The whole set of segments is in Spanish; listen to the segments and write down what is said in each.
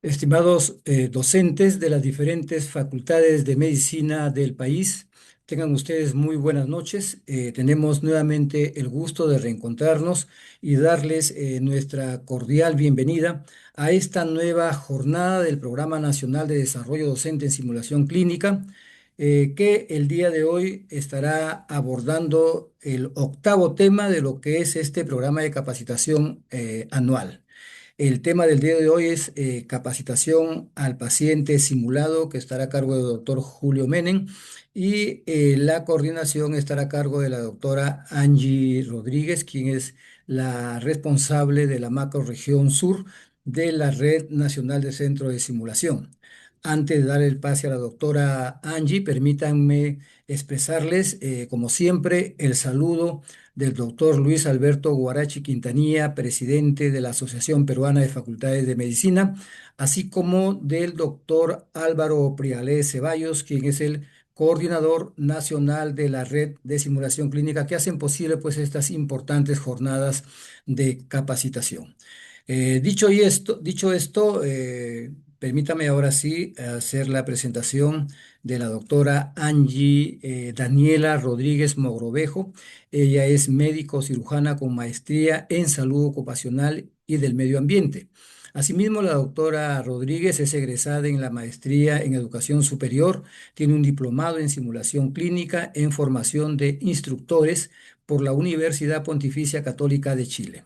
Estimados docentes de las diferentes facultades de medicina del país, tengan ustedes muy buenas noches. Tenemos nuevamente el gusto de reencontrarnos y darles nuestra cordial bienvenida a esta nueva jornada del Programa Nacional de Desarrollo Docente en Simulación Clínica, que el día de hoy estará abordando el octavo tema de lo que es este programa de capacitación anual. El tema del día de hoy es capacitación al paciente simulado, que estará a cargo del doctor Julio Menem, y la coordinación estará a cargo de la doctora Angie Rodríguez, quien es la responsable de la macrorregión sur de la Red Nacional de Centros de Simulación. Antes de dar el pase a la doctora Angie, permítanme expresarles, como siempre, el saludo del doctor Luis Alberto Guarachi Quintanilla, presidente de la Asociación Peruana de Facultades de Medicina, así como del doctor Álvaro Prialé Ceballos, quien es el coordinador nacional de la red de simulación clínica que hacen posible pues estas importantes jornadas de capacitación. Dicho esto, permítame ahora sí hacer la presentación de la doctora Angie Daniela Rodríguez Mogrovejo. Ella es médico cirujana con maestría en salud ocupacional y del medio ambiente. Asimismo, la doctora Rodríguez es egresada en la maestría en educación superior, tiene un diplomado en simulación clínica en formación de instructores por la Universidad Pontificia Católica de Chile.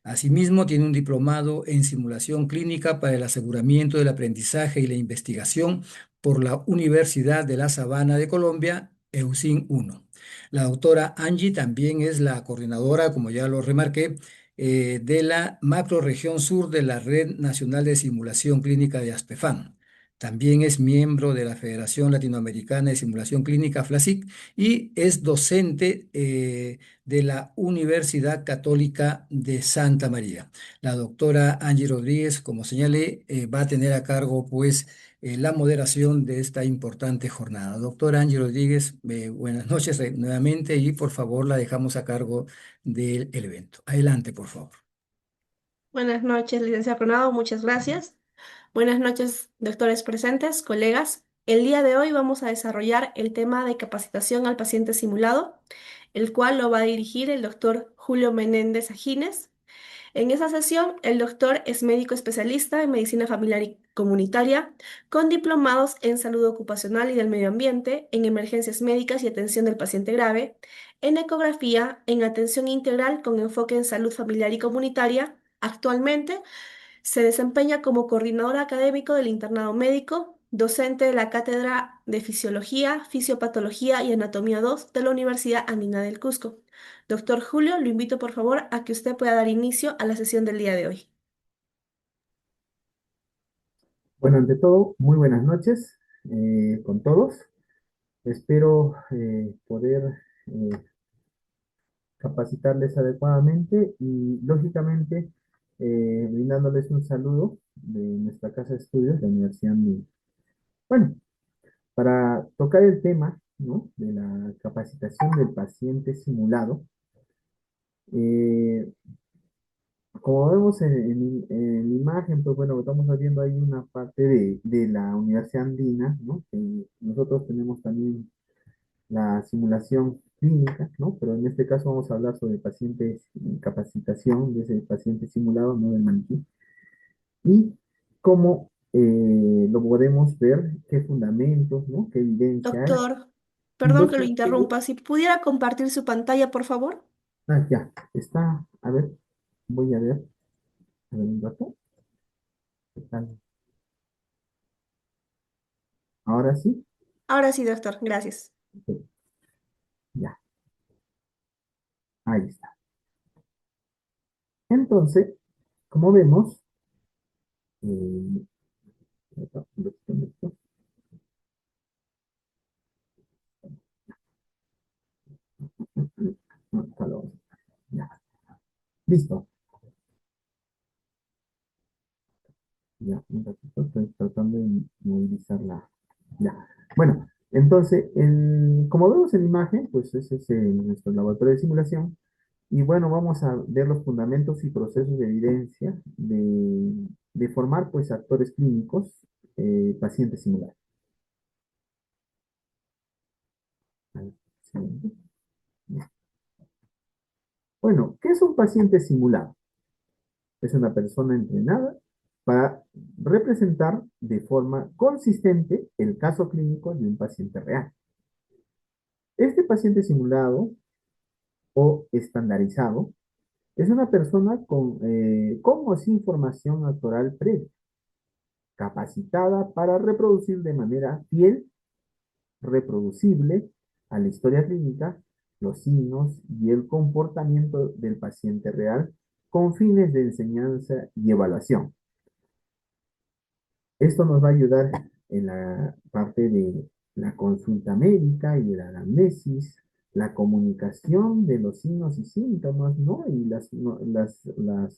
Asimismo, tiene un diplomado en simulación clínica para el aseguramiento del aprendizaje y la investigación por la Universidad de La Sabana de Colombia, EUSIN 1. La doctora Angie también es la coordinadora, como ya lo remarqué, de la macrorregión sur de la Red Nacional de Simulación Clínica de ASPEFAN. También es miembro de la Federación Latinoamericana de Simulación Clínica, FLASIC, y es docente de la Universidad Católica de Santa María. La doctora Angie Rodríguez, como señalé, va a tener a cargo pues la moderación de esta importante jornada. Doctora Angie Rodríguez, buenas noches nuevamente y por favor la dejamos a cargo del evento. Adelante, por favor. Buenas noches, licenciado Coronado, muchas gracias. Buenas noches, doctores presentes, colegas. El día de hoy vamos a desarrollar el tema de capacitación al paciente simulado, el cual lo va a dirigir el doctor Julio Menéndez Agines. En esa sesión, el doctor es médico especialista en medicina familiar y comunitaria, con diplomados en salud ocupacional y del medio ambiente, en emergencias médicas y atención del paciente grave, en ecografía, en atención integral con enfoque en salud familiar y comunitaria. Actualmente se desempeña como coordinador académico del internado médico, docente de la Cátedra de Fisiología, Fisiopatología y Anatomía 2 de la Universidad Andina del Cusco. Doctor Julio, lo invito por favor a que usted pueda dar inicio a la sesión del día de hoy. Bueno, ante todo, muy buenas noches con todos. Espero poder eh, capacitarles adecuadamente y, lógicamente, brindándoles un saludo de nuestra casa de estudios, la Universidad Andina. Bueno, para tocar el tema, ¿no?, de la capacitación del paciente simulado, eh, como vemos en la imagen, pues bueno, estamos viendo ahí una parte de la Universidad Andina, ¿no? Que nosotros tenemos también la simulación clínica, ¿no? Pero en este caso vamos a hablar sobre pacientes en capacitación de ese paciente simulado, no del maniquí, y cómo lo podemos ver, qué fundamentos, ¿no? Qué evidencia hay. Doctor, Y perdón lo que lo que interrumpa, si pudiera compartir su pantalla, por favor. ya, está, a ver, voy a ver un rato, ¿qué tal? Ahora sí, Ahora sí, doctor, gracias. ok, ya, ahí está. Entonces, como vemos, eh, ya, listo. Ya, un ratito, estoy tratando de movilizarla. Ya. Bueno, entonces, como vemos en la imagen, pues ese es nuestro laboratorio de simulación. Y bueno, vamos a ver los fundamentos y procesos de evidencia de formar pues actores clínicos, pacientes simulados. Bueno, ¿qué es un paciente simulado? Es una persona entrenada para representar de forma consistente el caso clínico de un paciente real. Este paciente simulado o estandarizado es una persona con o sin formación actoral previa, capacitada para reproducir de manera fiel, reproducible a la historia clínica, los signos y el comportamiento del paciente real con fines de enseñanza y evaluación. Esto nos va a ayudar en la parte de la consulta médica y la anamnesis, la comunicación de los signos y síntomas, ¿no? Y las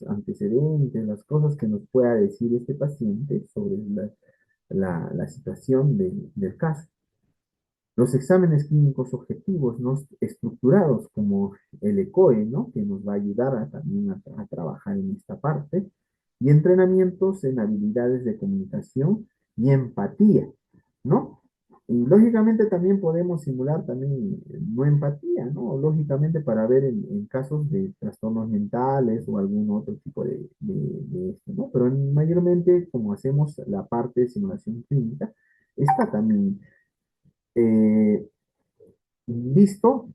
antecedentes, las cosas que nos pueda decir este paciente sobre la situación del caso. Los exámenes clínicos objetivos no estructurados como el ECOE, ¿no? Que nos va a ayudar también a trabajar en esta parte, y entrenamientos en habilidades de comunicación y empatía, ¿no? Y lógicamente también podemos simular también no empatía, ¿no? Lógicamente para ver en casos de trastornos mentales o algún otro tipo de esto, ¿no? Pero mayormente como hacemos la parte de simulación clínica, está también eh, visto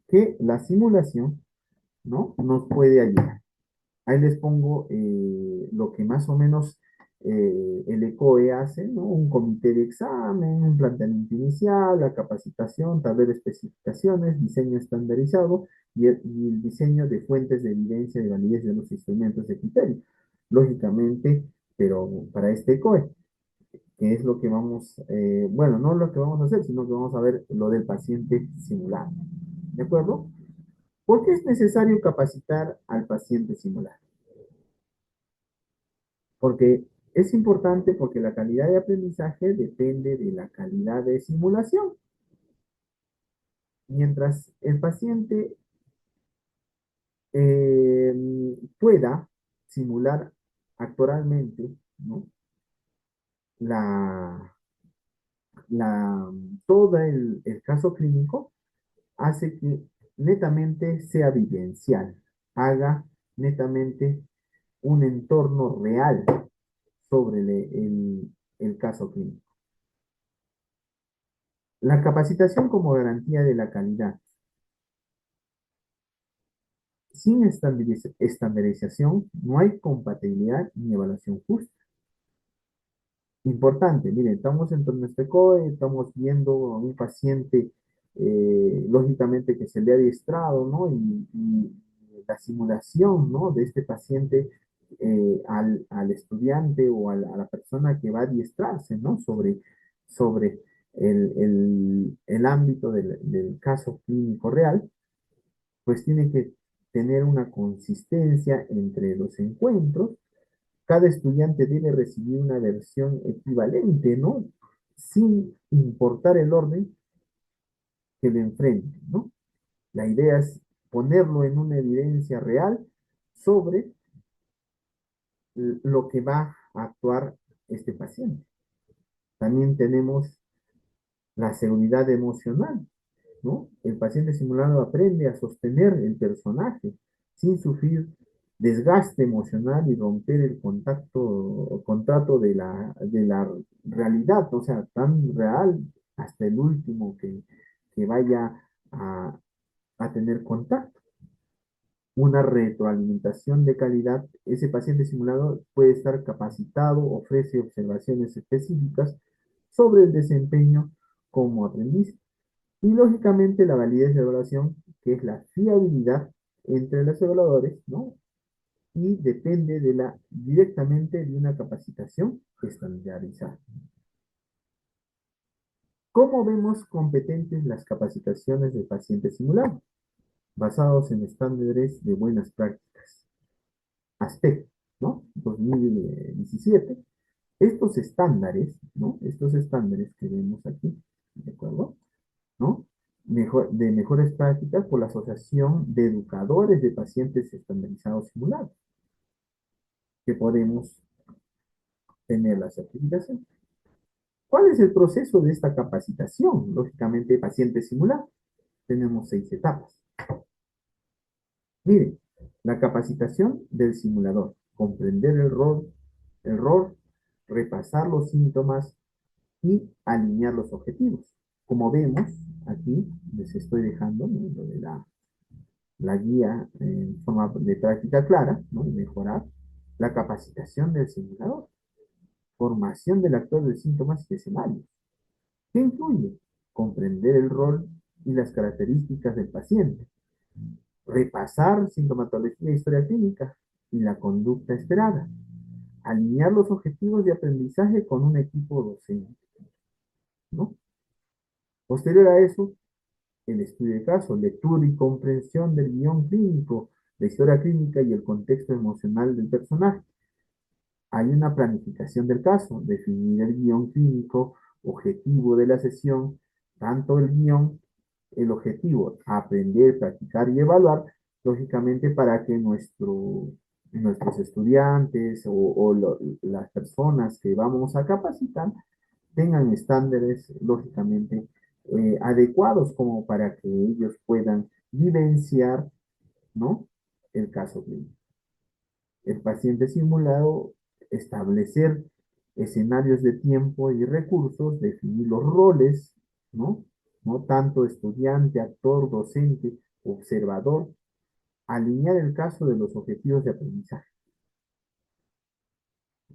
que la simulación, ¿no? Nos puede ayudar. Ahí les pongo lo que más o menos el ECOE hace, ¿no? Un comité de examen, un planteamiento inicial, la capacitación, tablero de especificaciones, diseño estandarizado y el diseño de fuentes de evidencia de validez de los instrumentos de criterio. Lógicamente, pero para este ECOE, que es lo que vamos, bueno, no lo que vamos a hacer, sino que vamos a ver lo del paciente simulado. ¿De acuerdo? ¿Por qué es necesario capacitar al paciente simulado? Porque es importante porque la calidad de aprendizaje depende de la calidad de simulación. Mientras el paciente eh, pueda simular actoralmente, ¿no? la, todo el caso clínico, hace que netamente sea vivencial, haga netamente un entorno real sobre el caso clínico. La capacitación como garantía de la calidad. Sin estandarización no hay compatibilidad ni evaluación justa. Importante, miren, estamos en torno a este COE, estamos viendo a un paciente, lógicamente que se le ha adiestrado, ¿no? Y la simulación, ¿no? De este paciente al estudiante o a la persona que va a adiestrarse, ¿no? Sobre el ámbito del caso clínico real, pues tiene que tener una consistencia entre los encuentros. Cada estudiante debe recibir una versión equivalente, ¿no? Sin importar el orden que le enfrente, ¿no? La idea es ponerlo en una evidencia real sobre lo que va a actuar este paciente. También tenemos la seguridad emocional, ¿no? El paciente simulado aprende a sostener el personaje sin sufrir desgaste emocional y romper el contrato de la realidad, o sea, tan real hasta el último que vaya a tener contacto. Una retroalimentación de calidad, ese paciente simulado puede estar capacitado, ofrece observaciones específicas sobre el desempeño como aprendiz. Y lógicamente la validez de evaluación, que es la fiabilidad entre los evaluadores, ¿no? Y depende directamente de una capacitación estandarizada. ¿Cómo vemos competentes las capacitaciones de pacientes simulados? Basados en estándares de buenas prácticas. Aspecto, ¿no? 2017. Estos estándares, ¿no? Estos estándares que vemos aquí, ¿de acuerdo? ¿No? de mejores prácticas por la Asociación de Educadores de Pacientes Estandarizados Simulados, que podemos tener la certificación. ¿Cuál es el proceso de esta capacitación? Lógicamente, paciente simulado. Tenemos 6 etapas. Miren, la capacitación del simulador, comprender el rol, repasar los síntomas y alinear los objetivos. Como vemos, aquí les estoy dejando, ¿no?, lo de la guía en forma de práctica clara, ¿no?, de mejorar la capacitación del simulador, formación del actor de síntomas y escenarios. ¿Qué incluye? Comprender el rol y las características del paciente, repasar sintomatología e historia clínica y la conducta esperada, alinear los objetivos de aprendizaje con un equipo docente, ¿no? Posterior a eso, el estudio de caso, lectura y comprensión del guión clínico, la historia clínica y el contexto emocional del personaje. Hay una planificación del caso, definir el guión clínico, objetivo de la sesión, tanto el guión, el objetivo, aprender, practicar y evaluar, lógicamente para que nuestros estudiantes las personas que vamos a capacitar tengan estándares, lógicamente, adecuados como para que ellos puedan vivenciar, ¿no?, el caso clínico. El paciente simulado, establecer escenarios de tiempo y recursos, definir los roles, ¿no? ¿No? Tanto estudiante, actor, docente, observador, alinear el caso de los objetivos de aprendizaje.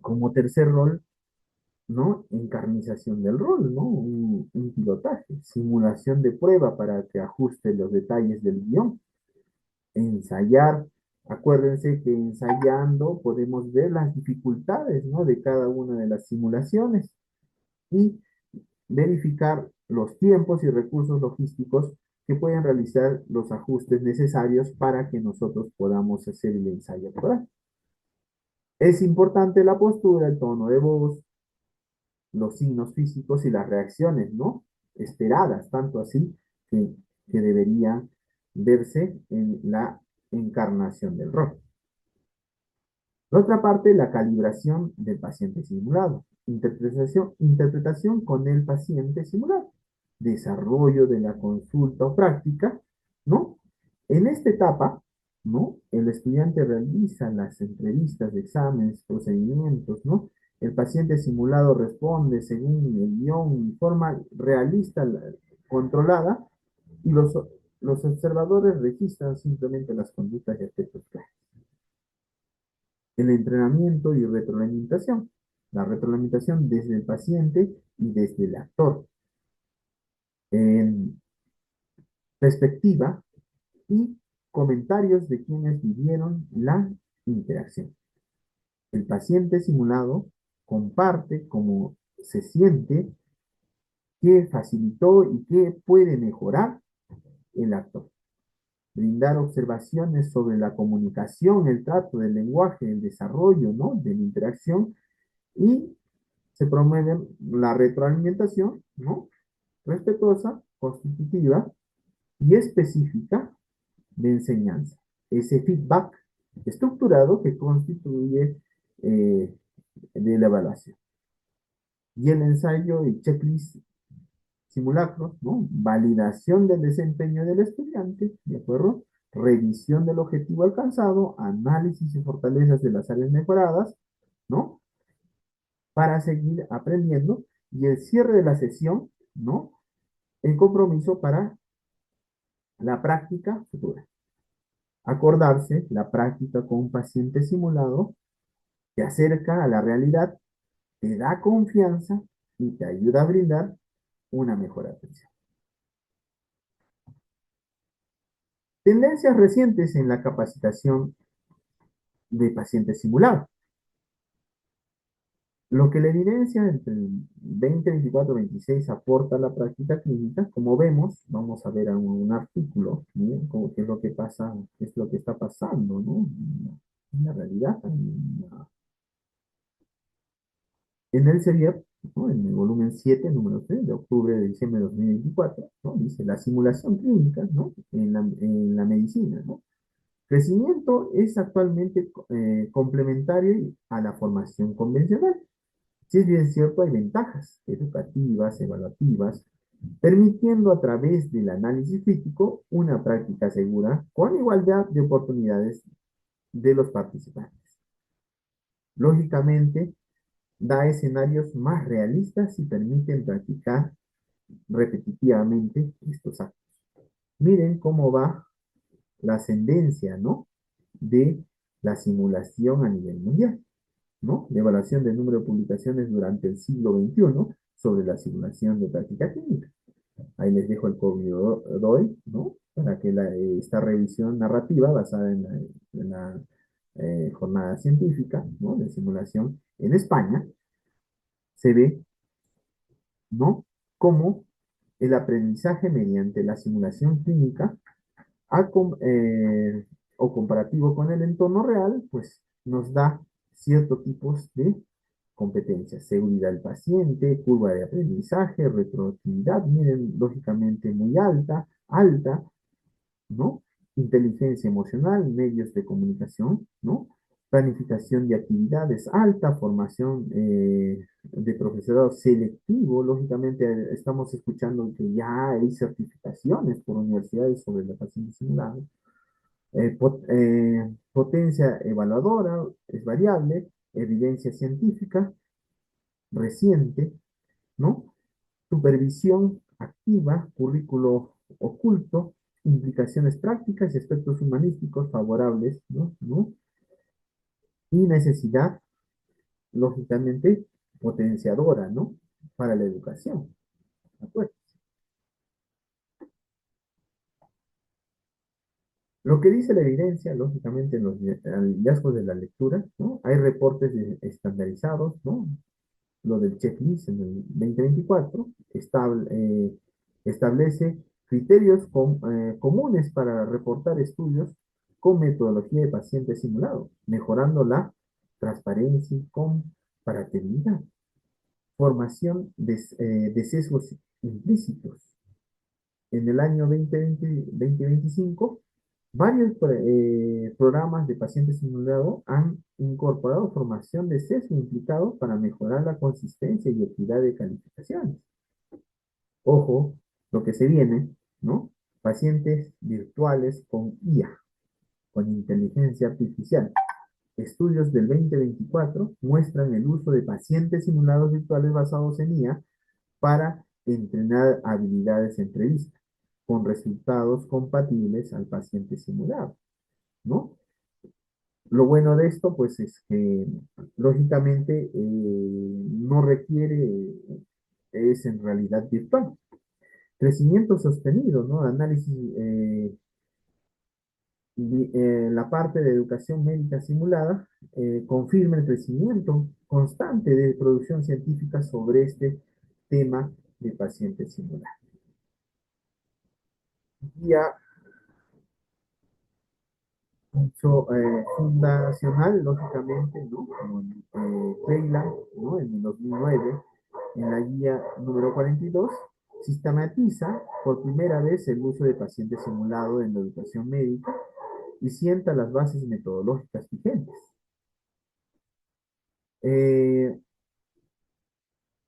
Como tercer rol, ¿no?, encarnización del rol, ¿no? Un pilotaje, simulación de prueba para que ajuste los detalles del guión, ensayar. Acuérdense que ensayando podemos ver las dificultades, ¿no?, de cada una de las simulaciones y verificar los tiempos y recursos logísticos que pueden realizar los ajustes necesarios para que nosotros podamos hacer el ensayo actual. Es importante la postura, el tono de voz, los signos físicos y las reacciones, ¿no?, esperadas, tanto así que deberían verse en la encarnación del rol. Por otra parte, la calibración del paciente simulado, interpretación con el paciente simulado, desarrollo de la consulta o práctica, ¿no? En esta etapa, ¿no?, el estudiante realiza las entrevistas de exámenes, procedimientos, ¿no? El paciente simulado responde según el guión y forma realista, controlada, y los observadores registran simplemente las conductas y aspectos claros. El entrenamiento y retroalimentación. La retroalimentación desde el paciente y desde el actor. En perspectiva y comentarios de quienes vivieron la interacción. El paciente simulado comparte cómo se siente, qué facilitó y qué puede mejorar el actor. Brindar observaciones sobre la comunicación, el trato del lenguaje, el desarrollo, ¿no?, de la interacción, y se promueve la retroalimentación, ¿no?, respetuosa, constitutiva y específica de enseñanza. Ese feedback estructurado que constituye de la evaluación. Y el ensayo y checklist simulacros, ¿no? Validación del desempeño del estudiante, ¿de acuerdo? Revisión del objetivo alcanzado, análisis y fortalezas de las áreas mejoradas, ¿no?, para seguir aprendiendo, y el cierre de la sesión, ¿no?, el compromiso para la práctica futura. Acordarse, la práctica con un paciente simulado te acerca a la realidad, te da confianza y te ayuda a brindar una mejor atención. Tendencias recientes en la capacitación de pacientes simulados. Lo que la evidencia entre el 2024 y 26 aporta a la práctica clínica, como vemos, vamos a ver un artículo, ¿no?, como qué es lo que pasa, qué es lo que está pasando, ¿no?, en la realidad. En el CERIAP, ¿no? En el volumen 7, número 3, de octubre de diciembre de 2024, ¿no? Dice la simulación clínica, ¿no? En la medicina, ¿no? Crecimiento es actualmente complementario a la formación convencional. Si es bien cierto, hay ventajas educativas, evaluativas, permitiendo a través del análisis crítico una práctica segura con igualdad de oportunidades de los participantes. Lógicamente, da escenarios más realistas y permiten practicar repetitivamente estos actos. Miren cómo va la ascendencia, ¿no? De la simulación a nivel mundial, ¿no? La evaluación del número de publicaciones durante el siglo XXI sobre la simulación de práctica clínica. Ahí les dejo el COVID-DOI, ¿no? Para que esta revisión narrativa basada en la jornada científica, ¿no? De simulación en España, se ve, ¿no? Cómo el aprendizaje mediante la simulación clínica a o comparativo con el entorno real, pues nos da ciertos tipos de competencias. Seguridad del paciente, curva de aprendizaje, retroactividad, miren, lógicamente muy alta, ¿no? Inteligencia emocional, medios de comunicación, ¿no? Planificación de actividades, alta formación de profesorado selectivo. Lógicamente estamos escuchando que ya hay certificaciones por universidades sobre la paciente simulada. Potencia evaluadora es variable, evidencia científica reciente, ¿no? Supervisión activa, currículo oculto, implicaciones prácticas y aspectos humanísticos favorables, ¿no? ¿No? Y necesidad, lógicamente, potenciadora, ¿no? Para la educación. ¿De acuerdo? Lo que dice la evidencia, lógicamente, en los hallazgos de la lectura, ¿no? Hay reportes estandarizados, ¿no? Lo del checklist en el 2024 establece criterios comunes para reportar estudios con metodología de paciente simulado, mejorando la transparencia y comparatividad. Formación de sesgos implícitos. En el año 2020-2025, varios programas de pacientes simulados han incorporado formación de sesgo implicado para mejorar la consistencia y equidad de calificaciones. Ojo, lo que se viene, ¿no? Pacientes virtuales con IA, con inteligencia artificial. Estudios del 2024 muestran el uso de pacientes simulados virtuales basados en IA para entrenar habilidades en entrevista, con resultados compatibles al paciente simulado, ¿no? Lo bueno de esto, pues, es que lógicamente no requiere, es en realidad virtual. Crecimiento sostenido, ¿no? Análisis, la parte de educación médica simulada confirma el crecimiento constante de producción científica sobre este tema de pacientes simulados. Guía fundacional, lógicamente, ¿no? Como Cleveland, ¿no? En el 2009, en la guía número 42, sistematiza por primera vez el uso de pacientes simulados en la educación médica y sienta las bases metodológicas vigentes. Eh,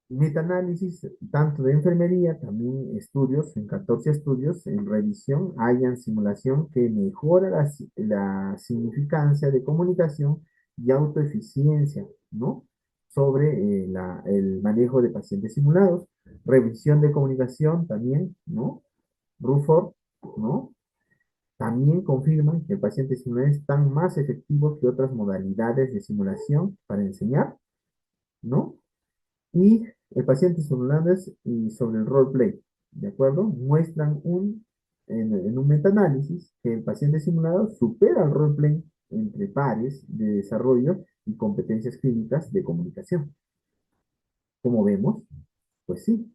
Metaanálisis tanto de enfermería, también estudios, en 14 estudios, en revisión, hayan simulación que mejora la significancia de comunicación y autoeficiencia, ¿no? Sobre el manejo de pacientes simulados. Revisión de comunicación también, ¿no? Ruford, ¿no? También confirman que pacientes simulados están más efectivos que otras modalidades de simulación para enseñar, ¿no? Y el paciente simuladas y sobre el roleplay, ¿de acuerdo? Muestran en un metaanálisis que el paciente simulado supera el roleplay entre pares de desarrollo y competencias clínicas de comunicación. Como vemos, pues sí.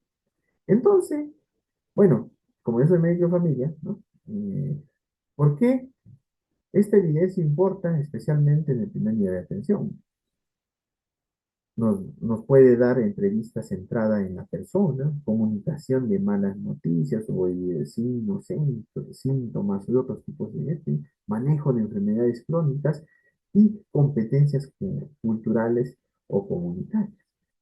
Entonces, bueno, como yo soy médico de familia, ¿no? ¿Por qué esta evidencia importa especialmente en el primer nivel de atención? nos puede dar entrevista centrada en la persona, comunicación de malas noticias o de signos, síntomas y otros tipos de manejo de enfermedades crónicas y competencias culturales o comunitarias.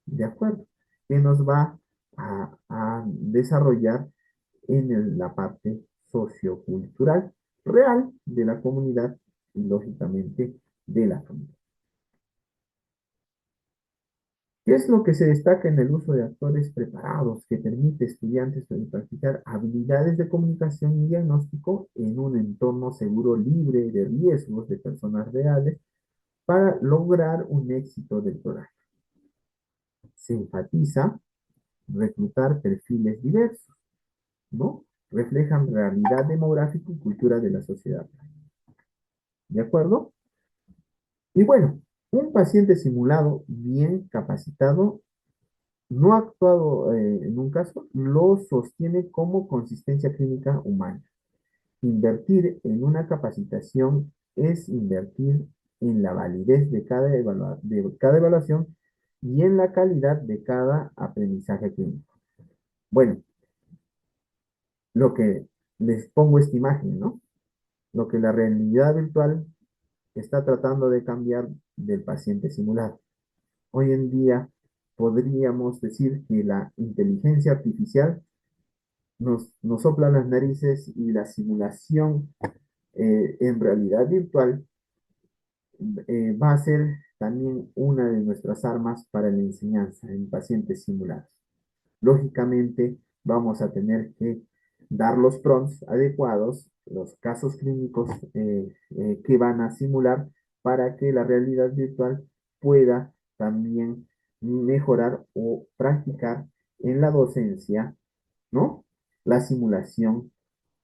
¿De acuerdo? Que nos va a desarrollar en la parte sociocultural real de la comunidad y lógicamente de la familia. ¿Qué es lo que se destaca en el uso de actores preparados que permite a estudiantes practicar habilidades de comunicación y diagnóstico en un entorno seguro libre de riesgos de personas reales para lograr un éxito del programa? Se enfatiza reclutar perfiles diversos, ¿no? Reflejan realidad demográfica y cultura de la sociedad. ¿De acuerdo? Y bueno, un paciente simulado bien capacitado no actuado en un caso, lo sostiene como consistencia clínica humana. Invertir en una capacitación es invertir en la validez de cada evaluación y en la calidad de cada aprendizaje clínico. Bueno, lo que les pongo esta imagen, ¿no? Lo que la realidad virtual está tratando de cambiar del paciente simulado. Hoy en día podríamos decir que la inteligencia artificial nos sopla las narices y la simulación en realidad virtual va a ser también una de nuestras armas para la enseñanza en pacientes simulados. Lógicamente, vamos a tener que dar los prompts adecuados, los casos clínicos que van a simular para que la realidad virtual pueda también mejorar o practicar en la docencia, ¿no? La simulación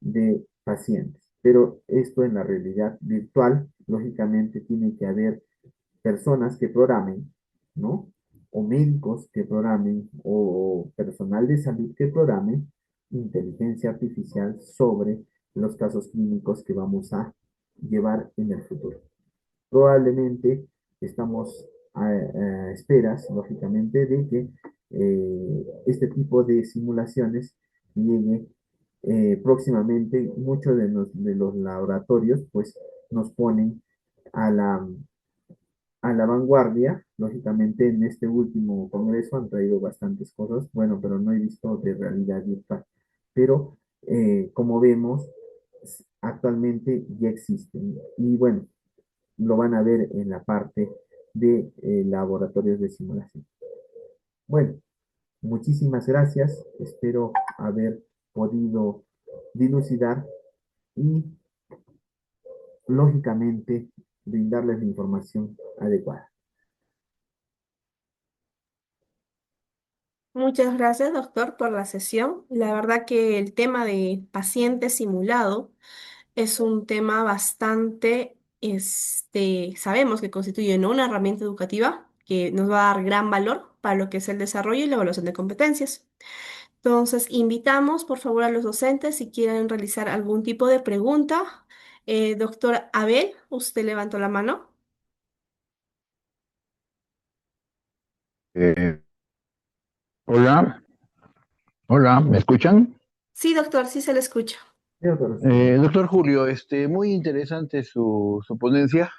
de pacientes. Pero esto en la realidad virtual, lógicamente, tiene que haber personas que programen, ¿no? O médicos que programen, o personal de salud que programe inteligencia artificial sobre los casos clínicos que vamos a llevar en el futuro. Probablemente estamos a esperas, lógicamente, de que este tipo de simulaciones llegue próximamente. Muchos de los laboratorios pues nos ponen a a la vanguardia. Lógicamente en este último congreso han traído bastantes cosas, bueno, pero no he visto de realidad virtual. Pero como vemos, actualmente ya existen. Y bueno, lo van a ver en la parte de laboratorios de simulación. Bueno, muchísimas gracias. Espero haber podido dilucidar y, lógicamente, brindarles la información adecuada. Muchas gracias, doctor, por la sesión. La verdad que el tema de paciente simulado es un tema bastante, sabemos que constituye, ¿no?, una herramienta educativa que nos va a dar gran valor para lo que es el desarrollo y la evaluación de competencias. Entonces, invitamos, por favor, a los docentes si quieren realizar algún tipo de pregunta. Doctor Abel, usted levantó la mano. Eh, hola, hola, ¿me escuchan? Sí, doctor, sí se le escucha. Sí, doctor. Doctor Julio, muy interesante su ponencia.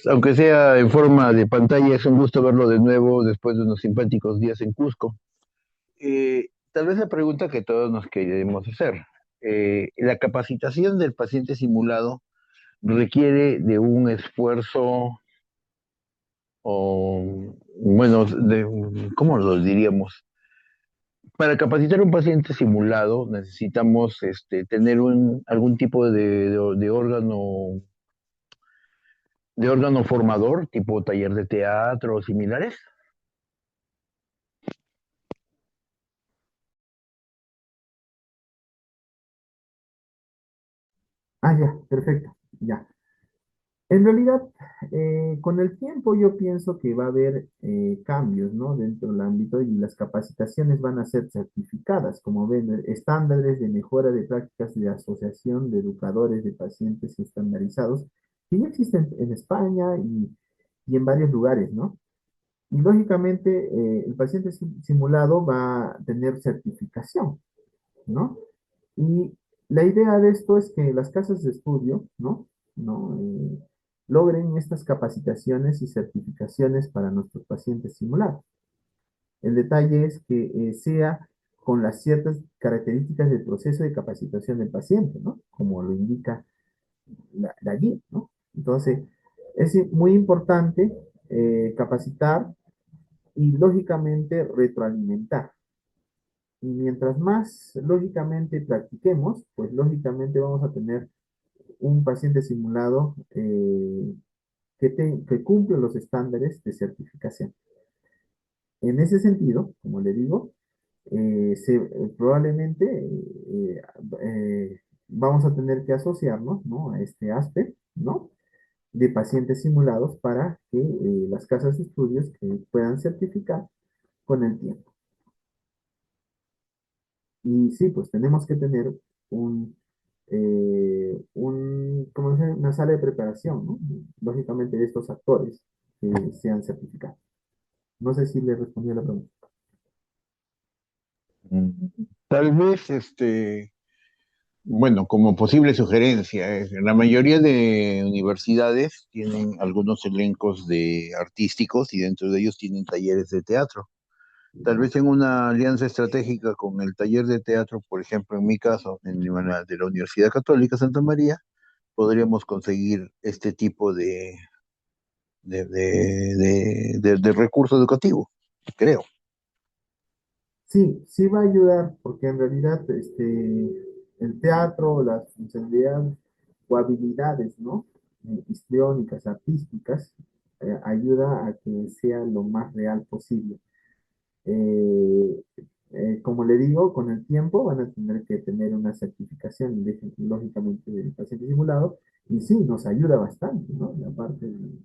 Aunque sea en forma de pantalla, es un gusto verlo de nuevo después de unos simpáticos días en Cusco. Tal vez la pregunta que todos nos queremos hacer, ¿la capacitación del paciente simulado requiere de un esfuerzo o, bueno, ¿cómo lo diríamos? Para capacitar a un paciente simulado necesitamos tener algún tipo de órgano formador, tipo taller de teatro o similares. Ah, ya, perfecto, ya. En realidad, con el tiempo yo pienso que va a haber cambios, ¿no? Dentro del ámbito, y las capacitaciones van a ser certificadas, como ven, estándares de mejora de prácticas de asociación de educadores de pacientes estandarizados, que ya existen en España y en varios lugares, ¿no? Y lógicamente, el paciente simulado va a tener certificación, ¿no? Y la idea de esto es que las casas de estudio, ¿no? Logren estas capacitaciones y certificaciones para nuestros pacientes simulados. El detalle es que sea con las ciertas características del proceso de capacitación del paciente, ¿no? Como lo indica la guía, ¿no? Entonces, es muy importante capacitar y lógicamente retroalimentar. Y mientras más lógicamente practiquemos, pues lógicamente vamos a tener un paciente simulado que cumple los estándares de certificación. En ese sentido, como le digo, probablemente vamos a tener que asociarnos, ¿no? A este aspecto, ¿no? De pacientes simulados para que las casas de estudios que puedan certificar con el tiempo. Y sí, pues tenemos que tener ¿cómo se llama? Una sala de preparación, ¿no? Lógicamente de estos actores que sean certificados. No sé si le respondí a la pregunta. Mm, Tal vez, bueno, como posible sugerencia, la mayoría de universidades tienen algunos elencos de artísticos y dentro de ellos tienen talleres de teatro. Tal vez en una alianza estratégica con el taller de teatro, por ejemplo, en mi caso, de la Universidad Católica Santa María, podríamos conseguir este tipo de recurso educativo, creo. Sí, sí va a ayudar, porque en realidad el teatro, las funcionalidades o habilidades, ¿no? Histriónicas, artísticas, ayuda a que sea lo más real posible. Eh, como le digo, con el tiempo van a tener que tener una certificación, lógicamente, del paciente simulado, y sí, nos ayuda bastante, ¿no? La parte de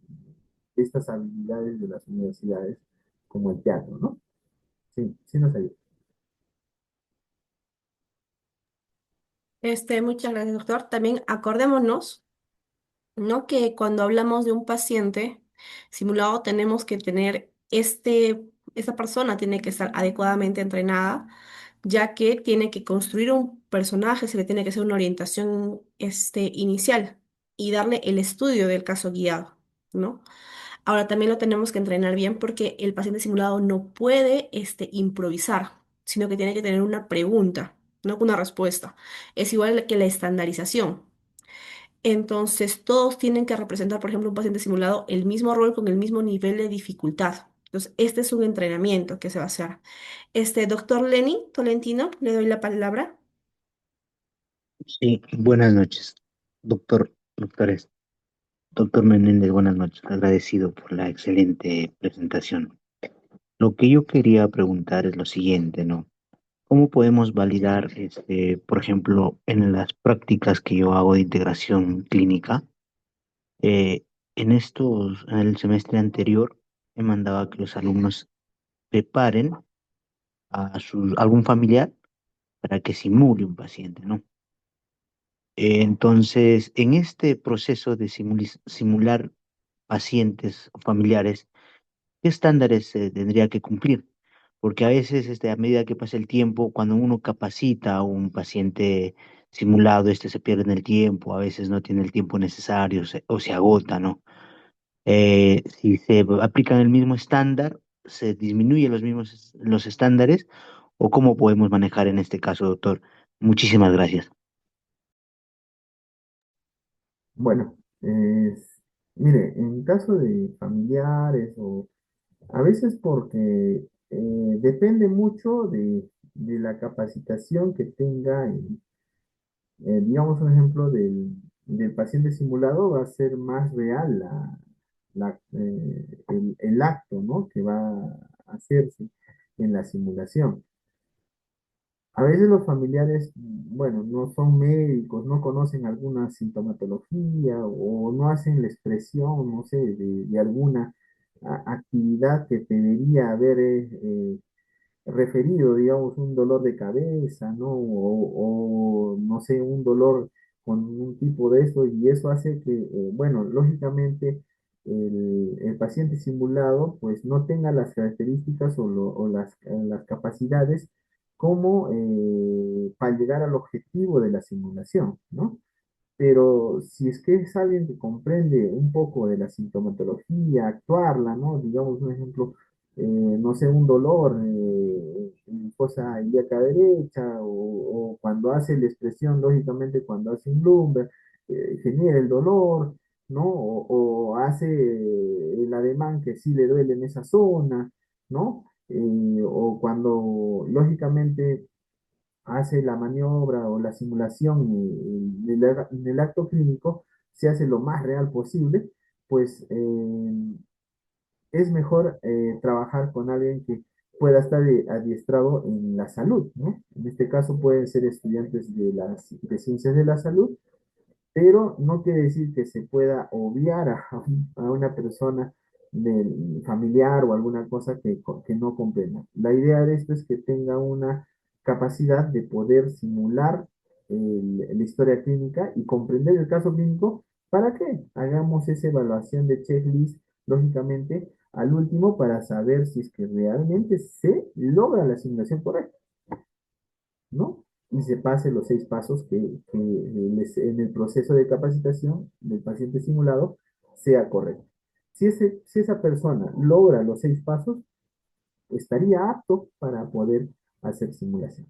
estas habilidades de las universidades, como el teatro, ¿no? Sí, sí nos ayuda. Muchas gracias, doctor. También acordémonos, ¿no? Que cuando hablamos de un paciente simulado tenemos que tener esta persona tiene que estar adecuadamente entrenada, ya que tiene que construir un personaje, se le tiene que hacer una orientación, inicial y darle el estudio del caso guiado, ¿no? Ahora también lo tenemos que entrenar bien porque el paciente simulado no puede, improvisar, sino que tiene que tener una pregunta, no una respuesta. Es igual que la estandarización. Entonces, todos tienen que representar, por ejemplo, un paciente simulado, el mismo rol con el mismo nivel de dificultad. Entonces, este es un entrenamiento que se va a hacer. Doctor Lenny Tolentino, le doy la palabra. Sí, buenas noches, doctores. Doctor Menéndez, buenas noches. Agradecido por la excelente presentación. Lo que yo quería preguntar es lo siguiente, ¿no? ¿Cómo podemos validar, por ejemplo, en las prácticas que yo hago de integración clínica? eh, en el semestre anterior, he mandado a que los alumnos preparen algún familiar para que simule un paciente, ¿no? Entonces, en este proceso de simular pacientes o familiares, ¿qué estándares se tendría que cumplir? Porque a veces, a medida que pasa el tiempo, cuando uno capacita a un paciente simulado, este se pierde en el tiempo, a veces no tiene el tiempo necesario o se agota, ¿no? Si se aplican el mismo estándar, se disminuyen los estándares, o cómo podemos manejar en este caso, doctor. Muchísimas gracias. Bueno, mire, en caso de familiares o a veces porque depende mucho de la capacitación que tenga, digamos un ejemplo del paciente simulado va a ser más real el acto, ¿no? Que va a hacerse en la simulación. A veces los familiares, bueno, no son médicos, no conocen alguna sintomatología o no hacen la expresión, no sé, de alguna actividad que debería haber referido, digamos, un dolor de cabeza, ¿no? O, no sé, un dolor con un tipo de eso y eso hace que, bueno, lógicamente el paciente simulado pues no tenga las características o las capacidades como para llegar al objetivo de la simulación, ¿no? Pero si es que es alguien que comprende un poco de la sintomatología, actuarla, ¿no? Digamos un ejemplo, no sé, un dolor en fosa ilíaca derecha o cuando hace la expresión, lógicamente cuando hace un lumbar, genera el dolor, ¿no? O hace el ademán que sí le duele en esa zona, ¿no? O cuando lógicamente hace la maniobra o la simulación en el acto clínico, se hace lo más real posible, pues es mejor trabajar con alguien que pueda estar adiestrado en la salud, ¿no? En este caso pueden ser estudiantes de ciencias de la salud, pero no quiere decir que se pueda obviar a una persona familiar o alguna cosa que no comprenda. La idea de esto es que tenga una capacidad de poder simular la historia clínica y comprender el caso clínico para que hagamos esa evaluación de checklist, lógicamente, al último para saber si es que realmente se logra la simulación correcta, ¿no? Y se pase los 6 pasos en el proceso de capacitación del paciente simulado sea correcto. Si esa persona logra los 6 pasos, estaría apto para poder hacer simulación.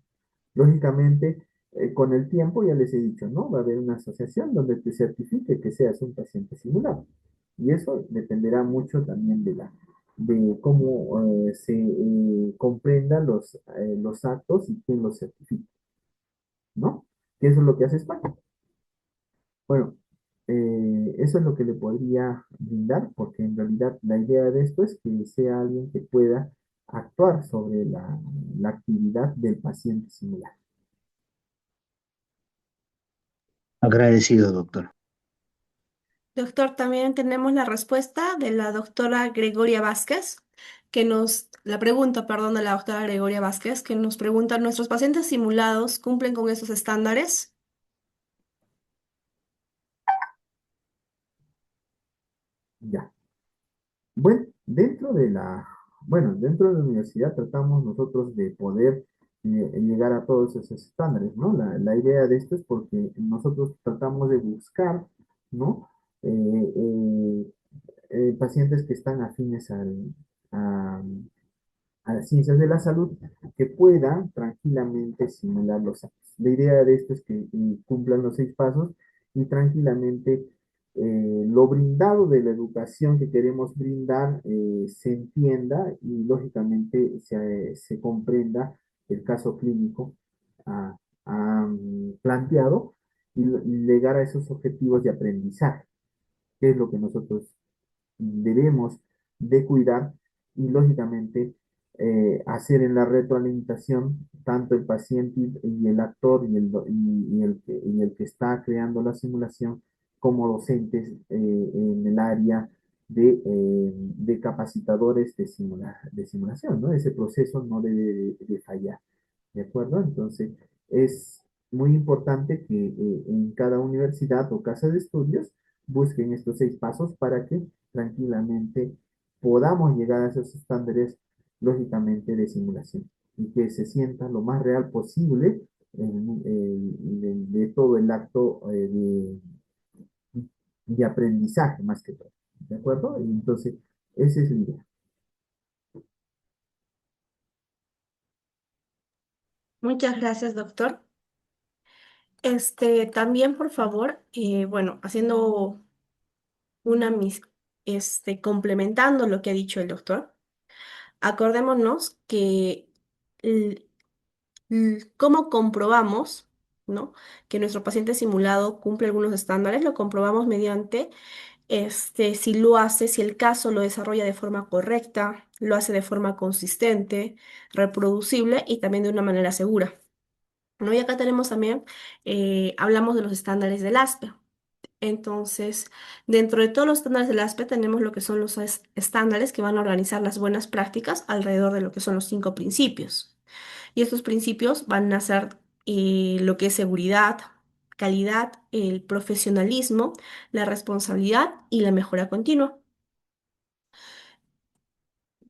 Lógicamente, con el tiempo, ya les he dicho, ¿no? Va a haber una asociación donde te certifique que seas un paciente simulado. Y eso dependerá mucho también de cómo se comprenda los actos y quién los certifica, ¿no? Que eso es lo que hace España. Bueno, eso es lo que le podría brindar, porque en realidad la idea de esto es que sea alguien que pueda actuar sobre la actividad del paciente simulado. Agradecido, doctor. Doctor, también tenemos la respuesta de la doctora Gregoria Vázquez, la pregunta, perdón, de la doctora Gregoria Vázquez, que nos pregunta, ¿nuestros pacientes simulados cumplen con esos estándares? Ya. Bueno, dentro de la universidad tratamos nosotros de poder llegar a todos esos estándares, ¿no? La idea de esto es porque nosotros tratamos de buscar, ¿no? Eh, eh, pacientes que están afines a, a las ciencias de la salud que puedan tranquilamente simular los actos. La idea de esto es que cumplan los 6 pasos y tranquilamente lo brindado de la educación que queremos brindar se entienda y lógicamente se comprenda el caso clínico ah, planteado y llegar a esos objetivos de aprendizaje, que es lo que nosotros debemos de cuidar y lógicamente hacer en la retroalimentación tanto el paciente y el actor y el que está creando la simulación como docentes en el área de capacitadores de simulación, ¿no? Ese proceso no debe de fallar, ¿de acuerdo? Entonces, es muy importante que en cada universidad o casa de estudios busquen estos 6 pasos para que tranquilamente podamos llegar a esos estándares, lógicamente, de simulación y que se sienta lo más real posible de todo el acto de aprendizaje, más que todo. ¿De acuerdo? Y entonces, esa es la idea. Muchas gracias, doctor. También, por favor, bueno, haciendo una complementando lo que ha dicho el doctor, acordémonos que cómo comprobamos, ¿no? Que nuestro paciente simulado cumple algunos estándares, lo comprobamos mediante si lo hace, si el caso lo desarrolla de forma correcta, lo hace de forma consistente, reproducible y también de una manera segura, ¿no? Y acá tenemos también, hablamos de los estándares del ASPE. Entonces, dentro de todos los estándares del ASPE tenemos lo que son los estándares que van a organizar las buenas prácticas alrededor de lo que son los 5 principios. Y estos principios van a ser lo que es seguridad, calidad, el profesionalismo, la responsabilidad y la mejora continua.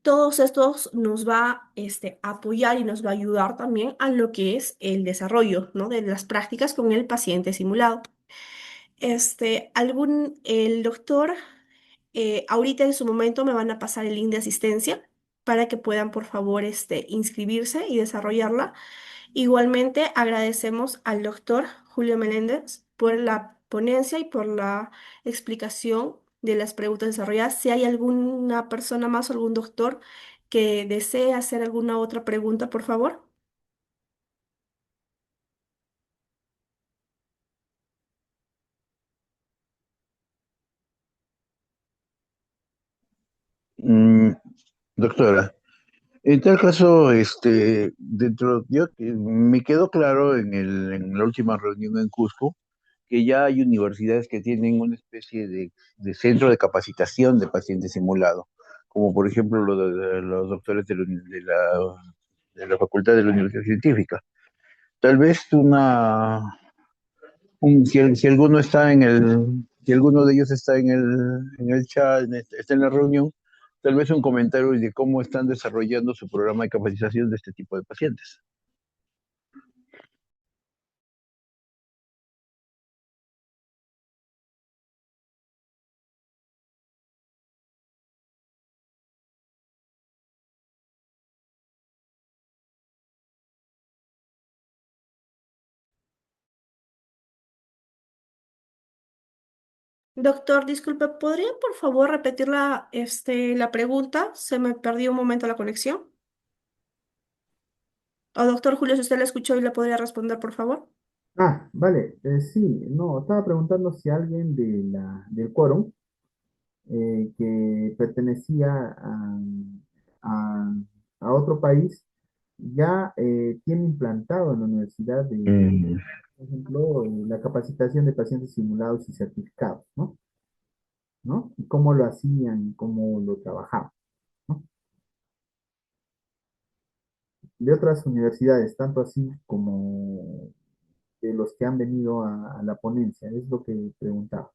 Todos estos nos va a apoyar y nos va a ayudar también a lo que es el desarrollo, ¿no? De las prácticas con el paciente simulado. El doctor, ahorita en su momento me van a pasar el link de asistencia para que puedan, por favor, inscribirse y desarrollarla. Igualmente, agradecemos al doctor Julio Meléndez por la ponencia y por la explicación de las preguntas desarrolladas. Si hay alguna persona más o algún doctor que desee hacer alguna otra pregunta, por favor. Mm, doctora, en tal caso, me quedó claro en la última reunión en Cusco que ya hay universidades que tienen una especie de centro de capacitación de pacientes simulado, como por ejemplo los doctores de la Facultad de la Universidad Científica. Tal vez si alguno está si alguno de ellos está en el chat, está en la reunión, tal vez un comentario de cómo están desarrollando su programa de capacitación de este tipo de pacientes. Doctor, disculpe, ¿podría por favor repetir la pregunta? Se me perdió un momento la conexión. O doctor Julio, si usted la escuchó y le podría responder, por favor. Vale, sí, no, estaba preguntando si alguien del quórum que pertenecía a, a otro país ya tiene implantado en la universidad Mm, por ejemplo, la capacitación de pacientes simulados y certificados, ¿no? ¿No? Y cómo lo hacían, cómo lo trabajaban, ¿no? De otras universidades, tanto así como de los que han venido a la ponencia, es lo que preguntaba.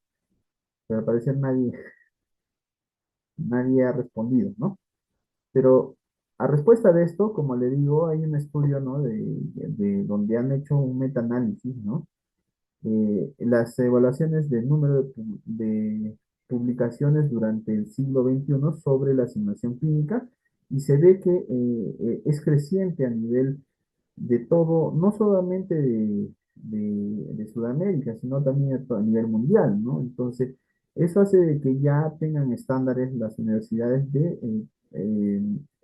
Pero al parecer nadie ha respondido, ¿no? Pero a respuesta de esto, como le digo, hay un estudio, ¿no? De donde han hecho un metaanálisis, ¿no? Las evaluaciones del número de publicaciones durante el siglo XXI sobre la simulación clínica y se ve que es creciente a nivel de todo, no solamente de Sudamérica, sino también a nivel mundial, ¿no? Entonces, eso hace de que ya tengan estándares las universidades eh,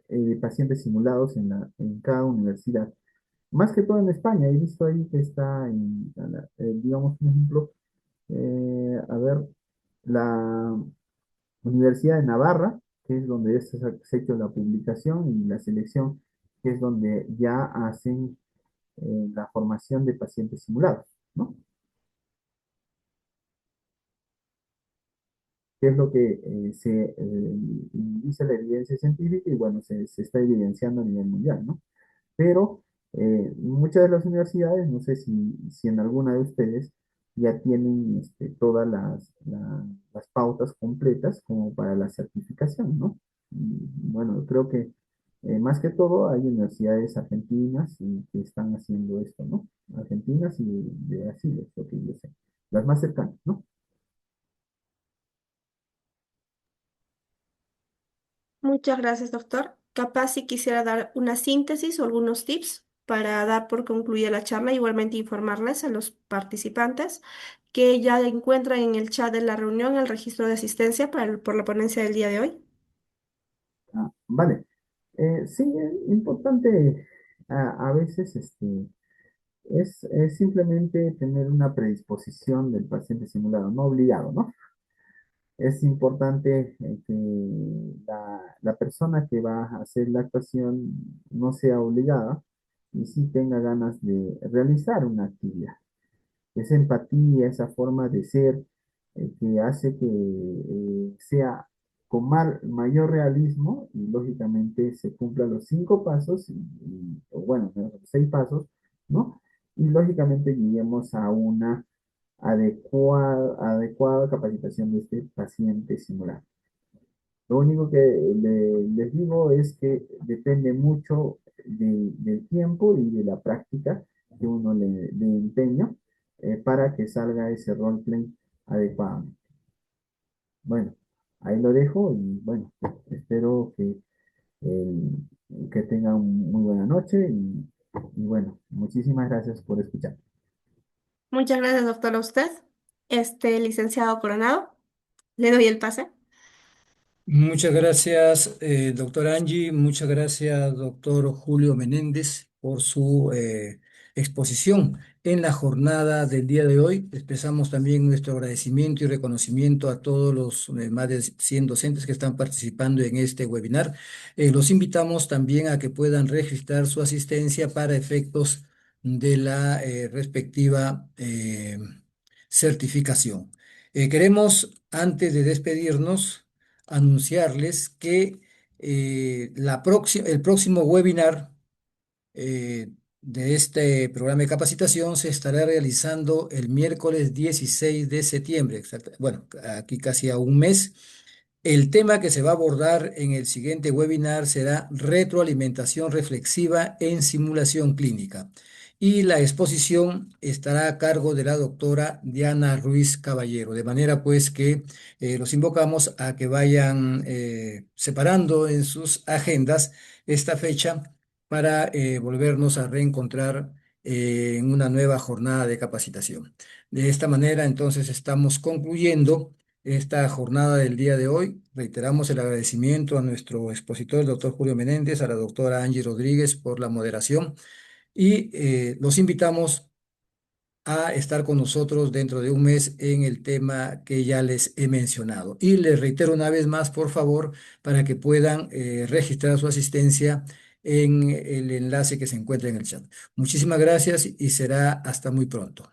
de pacientes simulados en cada universidad. Más que todo en España, he visto ahí que está digamos, un ejemplo, a ver, la Universidad de Navarra, que es donde se ha hecho la publicación y la selección, que es donde ya hacen la formación de pacientes simulados, ¿no? Que es lo que dice la evidencia científica y bueno, se está evidenciando a nivel mundial, ¿no? Pero muchas de las universidades, no sé si en alguna de ustedes ya tienen todas las pautas completas como para la certificación, ¿no? Y, bueno, creo que más que todo hay universidades argentinas que están haciendo esto, ¿no? Argentinas y de Brasil, es lo que yo sé. Las más cercanas, ¿no? Muchas gracias, doctor. Capaz si quisiera dar una síntesis o algunos tips para dar por concluida la charla, igualmente informarles a los participantes que ya encuentran en el chat de la reunión el registro de asistencia por la ponencia del día de hoy. Vale. Sí, es importante a veces es simplemente tener una predisposición del paciente simulado, no obligado, ¿no? Es importante que la persona que va a hacer la actuación no sea obligada y sí tenga ganas de realizar una actividad. Esa empatía, esa forma de ser que hace que sea con mayor realismo y lógicamente se cumplan los 5 pasos, o bueno, los 6 pasos, ¿no? Y lógicamente lleguemos a una adecuada capacitación de este paciente simulado. Lo único que les digo es que depende mucho del tiempo y de la práctica que uno le empeña para que salga ese roleplay adecuadamente. Bueno, ahí lo dejo y bueno, espero eh, que tengan muy buena noche y bueno, muchísimas gracias por escuchar. Muchas gracias, doctor, a usted. Licenciado Coronado, le doy el pase. Muchas gracias, doctor Angie. Muchas gracias, doctor Julio Menéndez, por su exposición en la jornada del día de hoy. Expresamos también nuestro agradecimiento y reconocimiento a todos los más de 100 docentes que están participando en este webinar. Los invitamos también a que puedan registrar su asistencia para efectos de la respectiva certificación. Queremos, antes de despedirnos, anunciarles que el próximo webinar de este programa de capacitación se estará realizando el miércoles 16 de septiembre, bueno, aquí casi a un mes. El tema que se va a abordar en el siguiente webinar será retroalimentación reflexiva en simulación clínica. Y la exposición estará a cargo de la doctora Diana Ruiz Caballero, de manera pues que los invocamos a que vayan separando en sus agendas esta fecha para volvernos a reencontrar en una nueva jornada de capacitación. De esta manera, entonces, estamos concluyendo esta jornada del día de hoy. Reiteramos el agradecimiento a nuestro expositor, el doctor Julio Menéndez, a la doctora Angie Rodríguez por la moderación y los invitamos a estar con nosotros dentro de un mes en el tema que ya les he mencionado. Y les reitero una vez más, por favor, para que puedan registrar su asistencia en el enlace que se encuentra en el chat. Muchísimas gracias y será hasta muy pronto.